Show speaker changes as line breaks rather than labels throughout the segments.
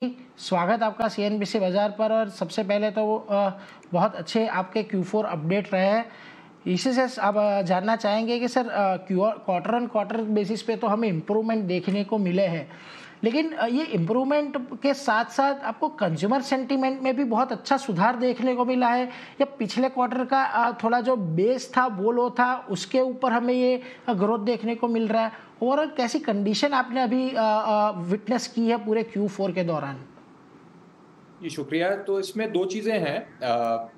स्वागत आपका सीएनबीसी बाजार पर। और सबसे पहले तो बहुत अच्छे आपके Q4 अपडेट रहे हैं। इसी से अब जानना चाहेंगे कि sir quarter on quarter basis पे तो हमें इम्प्रूवमेंट देखने को मिले हैं, लेकिन ये इम्प्रूवमेंट के साथ साथ आपको कंज्यूमर सेंटीमेंट में भी बहुत अच्छा सुधार देखने को मिला है, या पिछले क्वार्टर का थोड़ा जो बेस था वो लो था उसके ऊपर हमें ये ग्रोथ देखने को मिल रहा है? ओवरऑल कैसी कंडीशन आपने अभी विटनेस की है पूरे Q4 के दौरान?
जी, शुक्रिया। तो इसमें 2 चीज़ें हैं।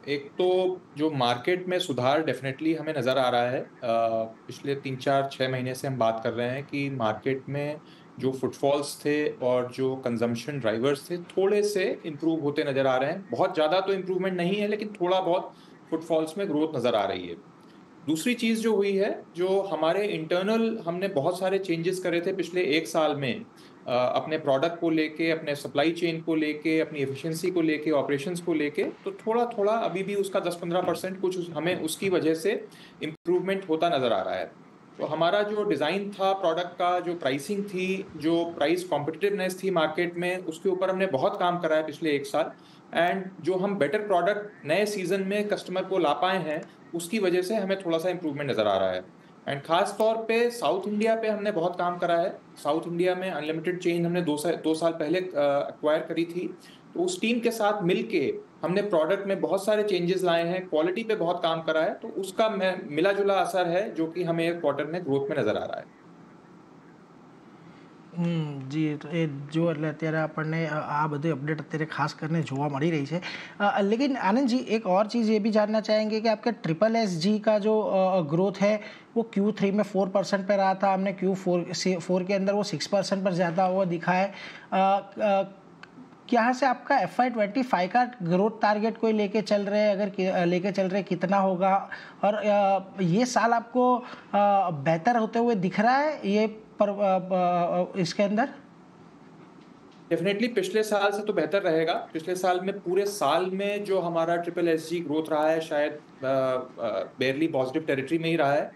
एक तो जो मार्केट में सुधार डेफ़िनेटली हमें नज़र आ रहा है। पिछले 3, 4, 6 महीने से हम बात कर रहे हैं कि मार्केट में जो फुटफॉल्स थे और जो कंज़म्पशन ड्राइवर्स थे, थोड़े से इम्प्रूव होते नज़र आ रहे हैं। बहुत ज़्यादा तो इम्प्रूवमेंट नहीं है, लेकिन थोड़ा बहुत फुटफॉल्स में ग्रोथ नज़र आ रही है। दूसरी चीज़ जो हुई है, जो हमारे इंटरनल हमने बहुत सारे चेंजेस करे थे पिछले 1 साल में, अपने प्रोडक्ट को लेके, अपने सप्लाई चेन को लेके, अपनी एफिशिएंसी को लेके, ऑपरेशंस को लेके, तो थोड़ा-थोड़ा अभी भी उसका 10-15% कुछ हमें उसकी वजह से इम्प्रूवमेंट होता नज़र आ रहा है। तो हमारा जो डिज़ाइन था प्रोडक्ट का, जो प्राइसिंग थी, जो प्राइस कॉम्पिटिटिवनेस थी मार्केट में, उसके ऊपर हमने बहुत काम करा है पिछले 1 साल। एंड जो हम बेटर प्रोडक्ट नए सीज़न में कस्टमर को ला पाए हैं, उसकी वजह से हमें थोड़ा-सा इम्प्रूवमेंट नज़र आ रहा है। एंड ख़ास तौर पे साउथ इंडिया पे हमने बहुत काम करा है। साउथ इंडिया में अनलिमिटेड चेन हमने 2 साल पहले एक्वायर करी थी। तो उस टीम के साथ मिलके हमने प्रोडक्ट में बहुत सारे चेंजेस लाए हैं, क्वालिटी पे बहुत काम करा है, तो उसका मिला-जुला असर है, जो कि हमें क्वार्टर में ग्रोथ में नज़र आ रहा है।
જી તો એ જો એટલે અત્યારે આપણને આ બધી अपडेट અત્યારે ખાસ કરીને જોવા મળી રહી છે। लेकिन आनंद जी, एक और चीज़ ये भी जानना चाहेंगे कि आपके ट्रिपल एस जी का जो ग्रोथ है वो Q3 में 4% पे रहा था, हमने Q4 के अंदर वो 6% पर ज़्यादा हुआ दिखा है। यहाँ से आपका FY25 का ग्रोथ टारगेट कोई लेके चल रहे हैं? अगर लेके चल रहे कितना होगा? और ये साल आपको बेहतर होते हुए दिख रहा है ये इसके अंदर?
डेफिनेटली पिछले साल से तो बेहतर रहेगा। पिछले साल में पूरे साल में जो हमारा ट्रिपल एसजी ग्रोथ रहा है, शायद बेयरली पॉजिटिव टेरिटरी में ही रहा है,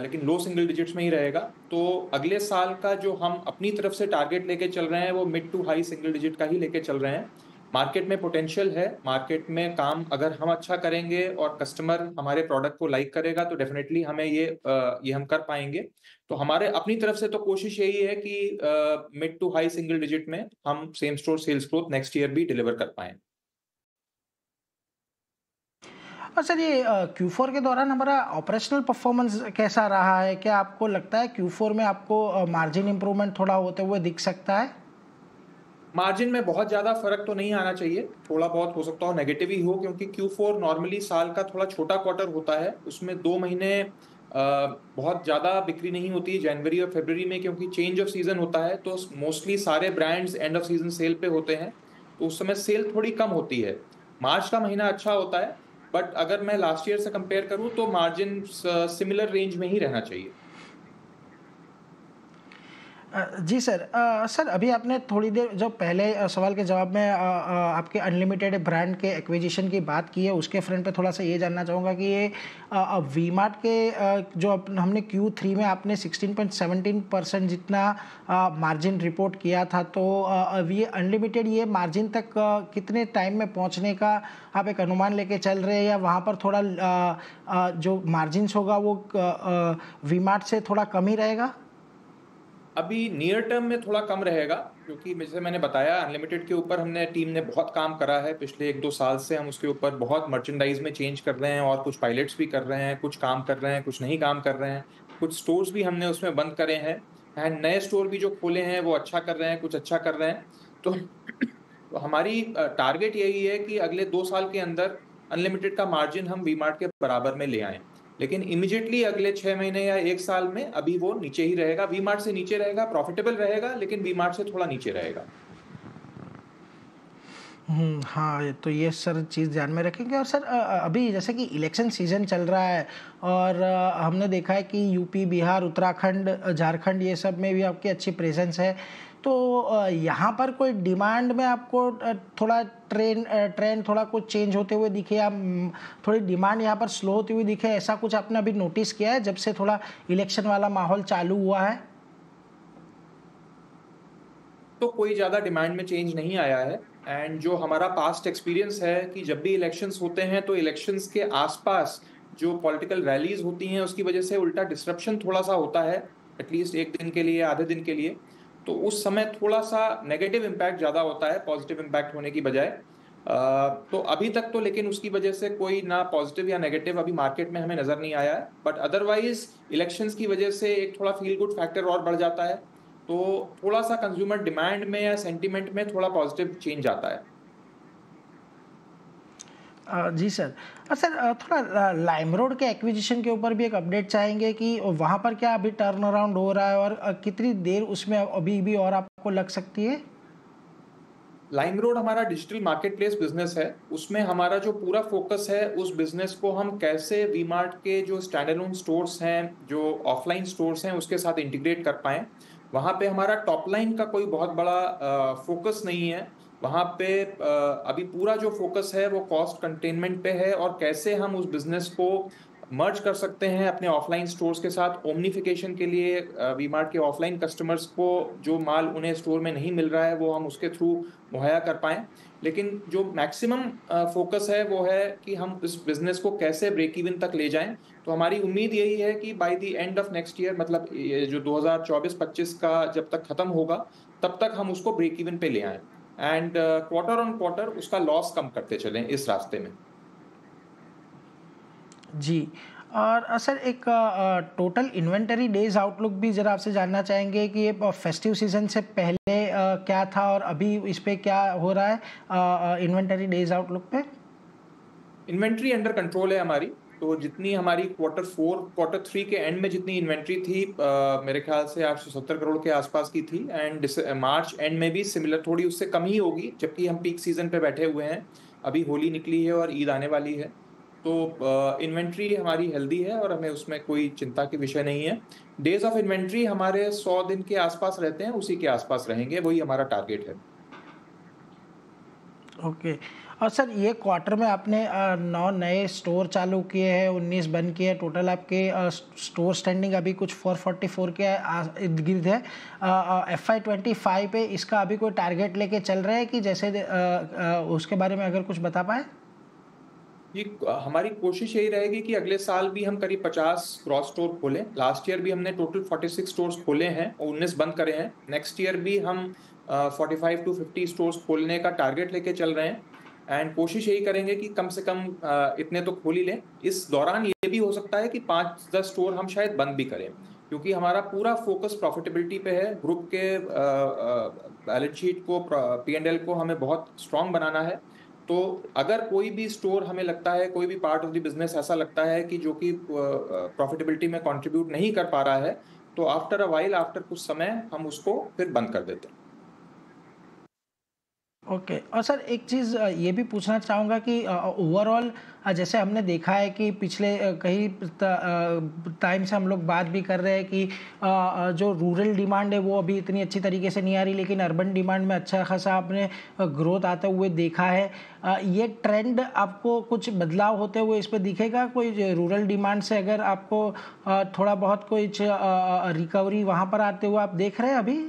लेकिन लो सिंगल डिजिट्स में ही रहेगा। तो अगले साल का जो हम अपनी तरफ से टारगेट लेके चल रहे हैं, वो mid to high single digit का ही लेके चल रहे हैं। मार्केट में पोटेंशियल है, मार्केट में काम अगर हम अच्छा करेंगे और कस्टमर हमारे प्रोडक्ट को लाइक करेगा, तो डेफिनेटली हमें ये हम कर पाएंगे। तो हमारे अपनी तरफ से तो कोशिश यही है कि mid to high single digit में हम same store sales growth next year भी डिलीवर कर पाएँ।
और सर ये Q4 के दौरान हमारा ऑपरेशनल परफॉर्मेंस कैसा रहा है? क्या आपको लगता है Q4 में आपको मार्जिन इंप्रूवमेंट थोड़ा होते हुए दिख सकता है?
मार्जिन में बहुत ज़्यादा फ़र्क तो नहीं आना चाहिए, थोड़ा बहुत हो सकता हो नेगेटिव ही हो, क्योंकि Q4 नॉर्मली साल का थोड़ा छोटा क्वार्टर होता है। उसमें 2 महीने बहुत ज़्यादा बिक्री नहीं होती है, जनवरी और फरवरी में, क्योंकि चेंज ऑफ सीज़न होता है, तो मोस्टली सारे brands end of season sale पे होते हैं, तो उस समय सेल थोड़ी कम होती है। मार्च का महीना अच्छा होता है, बट अगर मैं लास्ट ईयर से कंपेयर करूँ तो मार्जिन सिमिलर रेंज में ही रहना चाहिए।
जी सर। सर अभी आपने थोड़ी देर जो पहले सवाल के जवाब में आपके अनलिमिटेड ब्रांड के एक्विजिशन की बात की है, उसके फ्रंट पे थोड़ा सा ये जानना चाहूँगा कि ये वी-मार्ट के जो हमने Q3 में आपने 16.17% जितना मार्जिन रिपोर्ट किया था, तो अब ये अनलिमिटेड ये मार्जिन तक कितने टाइम में पहुँचने का आप एक अनुमान लेके चल रहे हैं, या वहाँ पर थोड़ा जो मार्जिन्स होगा वो वी-मार्ट से थोड़ा कम ही रहेगा?
अभी नियर टर्म में थोड़ा कम रहेगा, क्योंकि जैसे मैंने बताया अनलिमिटेड के ऊपर हमने टीम ने बहुत काम करा है पिछले 1-2 साल से। हम उसके ऊपर बहुत मर्चेंडाइज में चेंज कर रहे हैं और कुछ पायलट्स भी कर रहे हैं, कुछ काम कर रहे हैं, कुछ नहीं काम कर रहे हैं। कुछ स्टोर्स भी हमने उसमें बंद करे हैं एंड नए स्टोर भी जो खोले हैं वो अच्छा कर रहे हैं, कुछ अच्छा कर रहे हैं। तो तो हमारी टारगेट यही है कि अगले 2 साल के अंदर अनलिमिटेड का मार्जिन हम वी-मार्ट के बराबर में ले आएँ। लेकिन इमीडिएटली अगले 6 महीने या 1 साल में अभी वो नीचे ही रहेगा, वी-मार्ट से नीचे रहेगा, प्रॉफिटेबल रहेगा, लेकिन वी-मार्ट से थोड़ा नीचे रहेगा।
हाँ, ये तो ये सर चीज़ ध्यान में रखेंगे। और सर अभी जैसे कि इलेक्शन सीज़न चल रहा है, और हमने देखा है कि यूपी, बिहार, उत्तराखंड, झारखंड ये सब में भी आपकी अच्छी प्रेज़ेंस है। तो यहाँ पर कोई डिमांड में आपको थोड़ा ट्रेंड थोड़ा कुछ चेंज होते हुए दिखे, या थोड़ी डिमांड यहाँ पर स्लो होती हुई दिखे, ऐसा कुछ आपने अभी नोटिस किया है जब से थोड़ा इलेक्शन वाला माहौल चालू हुआ है?
तो कोई ज़्यादा डिमांड में चेंज नहीं आया है। एंड जो हमारा पास्ट एक्सपीरियंस है कि जब भी इलेक्शंस होते हैं तो इलेक्शंस के आसपास जो पॉलिटिकल रैलीज होती हैं उसकी वजह से उल्टा डिस्ट्रप्शन थोड़ा सा होता है, एटलीस्ट एक दिन के लिए, आधे दिन के लिए। तो उस समय थोड़ा सा नेगेटिव इम्पैक्ट ज़्यादा होता है पॉजिटिव इम्पैक्ट होने की बजाय। तो अभी तक तो लेकिन उसकी वजह से कोई ना पॉजिटिव या नेगेटिव अभी मार्केट में हमें नज़र नहीं आया है। बट अदरवाइज इलेक्शंस की वजह से एक थोड़ा फील गुड फैक्टर और बढ़ जाता है, तो थोड़ा सा कंज्यूमर डिमांड में या सेंटीमेंट में थोड़ा पॉजिटिव चेंज आता है।
जी सर। सर थोड़ा लाइमरोड के एक्विजिशन के ऊपर भी एक अपडेट चाहेंगे कि वहाँ पर क्या अभी टर्न अराउंड हो रहा है और कितनी देर उसमें अभी भी और आपको लग सकती है?
लाइमरोड हमारा डिजिटल मार्केट प्लेस बिजनेस है। उसमें हमारा जो पूरा फोकस है उस बिजनेस को हम कैसे वी मार्ट के जो स्टैंड अलोन स्टोर्स हैं, जो ऑफलाइन स्टोर्स हैं, उसके साथ इंटीग्रेट कर पाएँ। वहाँ पे हमारा टॉप लाइन का कोई बहुत बड़ा फोकस नहीं है। वहाँ पे अभी पूरा जो फोकस है वो कॉस्ट कंटेनमेंट पे है और कैसे हम उस बिजनेस को मर्ज कर सकते हैं अपने ऑफलाइन स्टोर्स के साथ ओमनिफिकेशन के लिए। वी मार्ट के ऑफलाइन कस्टमर्स को जो माल उन्हें स्टोर में नहीं मिल रहा है वो हम उसके थ्रू मुहैया कर पाएँ। लेकिन जो मैक्सिमम फोकस है वो है कि हम इस बिजनेस को कैसे ब्रेक इवन तक ले जाएं। तो हमारी उम्मीद यही है कि by the end of next year, मतलब ये जो 2024-25 का जब तक खत्म होगा तब तक हम उसको ब्रेक इवन पे ले आएं एंड क्वार्टर ऑन क्वार्टर उसका लॉस कम करते चलें इस रास्ते में।
जी। और सर एक टोटल इन्वेंटरी डेज आउटलुक भी ज़रा आपसे जानना चाहेंगे कि ये फेस्टिव सीजन से पहले क्या था और अभी इस पे क्या हो रहा है इन्वेंटरी डेज आउटलुक पे?
इन्वेंट्री अंडर कंट्रोल है हमारी। तो जितनी हमारी क्वार्टर 3 के एंड में जितनी इन्वेंट्री थी, मेरे ख्याल से 870 करोड़ के आसपास की थी। एंड मार्च एंड में भी सिमिलर, थोड़ी उससे कम ही होगी, जबकि हम पीक सीजन पे बैठे हुए हैं। अभी होली निकली है और ईद आने वाली है। तो इन्वेंट्री हमारी हेल्दी है और हमें उसमें कोई चिंता की विषय नहीं है। डेज ऑफ इन्वेंट्री हमारे 100 दिन के आसपास रहते हैं, उसी के आसपास रहेंगे, वही हमारा टारगेट है।
ओके। और सर ये क्वार्टर में आपने 9 नए स्टोर चालू किए हैं, 19 बंद किए हैं, टोटल आपके स्टोर स्टैंडिंग अभी कुछ 444 के इर्द गिर्द है। FY25 पे इसका अभी कोई टारगेट लेके चल रहे हैं कि जैसे उसके बारे में अगर कुछ बता पाए?
ये हमारी कोशिश यही रहेगी कि अगले साल भी हम करीब 50 क्रॉस स्टोर खोलें। लास्ट ईयर भी हमने टोटल 46 स्टोर्स खोले हैं और 19 बंद करे हैं। नेक्स्ट ईयर भी हम 45 टू 50 स्टोर्स खोलने का टारगेट लेके चल रहे हैं। एंड कोशिश यही करेंगे कि कम से कम इतने तो खोल ही लें। इस दौरान ये भी हो सकता है कि 5-10 स्टोर हम शायद बंद भी करें, क्योंकि हमारा पूरा फोकस प्रॉफिटेबिलिटी पे है। ग्रुप के बैलेंस शीट को, P&L को हमें बहुत स्ट्रांग बनाना है। तो अगर कोई भी स्टोर हमें लगता है, कोई भी पार्ट ऑफ द बिजनेस ऐसा लगता है कि जो कि प्रॉफिटेबिलिटी में कंट्रीब्यूट नहीं कर पा रहा है, तो आफ्टर अ वाइल, आफ्टर कुछ समय हम उसको फिर बंद कर देते हैं।
ओके। और सर एक चीज़ ये भी पूछना चाहूँगा कि ओवरऑल जैसे हमने देखा है कि पिछले कई टाइम से हम लोग बात भी कर रहे हैं कि जो रूरल डिमांड है वो अभी इतनी अच्छी तरीके से नहीं आ रही, लेकिन अर्बन डिमांड में अच्छा खासा आपने ग्रोथ आते हुए देखा है। ये ट्रेंड आपको कुछ बदलाव होते हुए इस पर दिखेगा? कोई रूरल डिमांड से अगर आपको थोड़ा बहुत कुछ रिकवरी वहाँ पर आते हुए आप देख रहे हैं अभी?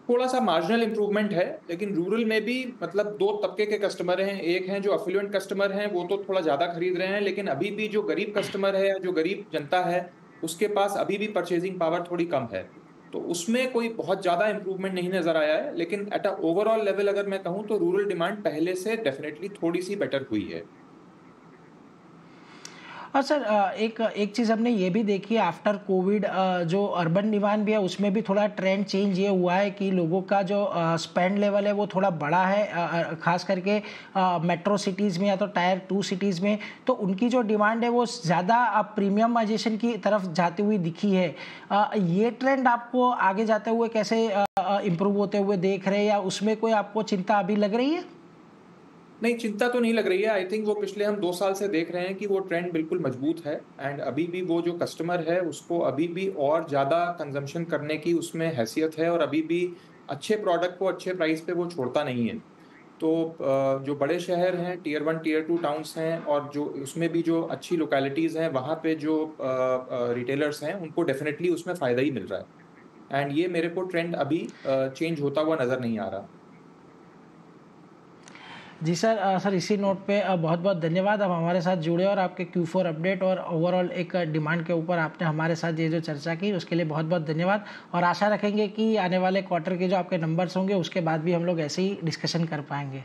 थोड़ा सा मार्जिनल इंप्रूवमेंट है, लेकिन रूरल में भी मतलब दो तबके के कस्टमर हैं। एक हैं जो अफ्लुएंट कस्टमर हैं, वो तो थोड़ा ज़्यादा खरीद रहे हैं, लेकिन अभी भी जो गरीब कस्टमर है या जो गरीब जनता है उसके पास अभी भी परचेजिंग पावर थोड़ी कम है। तो उसमें कोई बहुत ज़्यादा इंप्रूवमेंट नहीं नज़र आया है, लेकिन एट अ ओवरऑल लेवल अगर मैं कहूँ तो रूरल डिमांड पहले से डेफिनेटली थोड़ी सी बेटर हुई है।
और सर एक एक चीज़ हमने ये भी देखी है आफ्टर कोविड, जो अर्बन डिमांड भी है उसमें भी थोड़ा ट्रेंड चेंज ये हुआ है कि लोगों का जो स्पेंड लेवल है वो थोड़ा बड़ा है, खास करके मेट्रो सिटीज़ में या तो टायर 2 सिटीज़ में। तो उनकी जो डिमांड है वो ज़्यादा प्रीमियमाइजेशन की तरफ जाती हुई दिखी है। ये ट्रेंड आपको आगे जाते हुए कैसे इम्प्रूव होते हुए देख रहे हैं, या उसमें कोई आपको चिंता अभी लग रही है?
नहीं, चिंता तो नहीं लग रही है। आई थिंक वो पिछले हम 2 साल से देख रहे हैं कि वो ट्रेंड बिल्कुल मजबूत है। एंड अभी भी वो जो कस्टमर है उसको अभी भी और ज़्यादा कंजम्पशन करने की उसमें हैसियत है, और अभी भी अच्छे प्रोडक्ट को अच्छे प्राइस पे वो छोड़ता नहीं है। तो जो बड़े शहर हैं, टियर 1 टियर 2 टाउन्स हैं, और जो उसमें भी जो अच्छी लोकेलिटीज़ हैं वहाँ पे जो रिटेलर्स हैं उनको डेफिनेटली उसमें फ़ायदा ही मिल रहा है। एंड ये मेरे को ट्रेंड अभी चेंज होता हुआ नज़र नहीं आ रहा।
जी सर, सर इसी नोट पे बहुत बहुत धन्यवाद, आप हमारे साथ जुड़े और आपके Q4 अपडेट और ओवरऑल एक डिमांड के ऊपर आपने हमारे साथ ये जो चर्चा की उसके लिए बहुत बहुत धन्यवाद। और आशा रखेंगे कि आने वाले क्वार्टर के जो आपके नंबर्स होंगे उसके बाद भी हम लोग ऐसे ही डिस्कशन कर पाएंगे।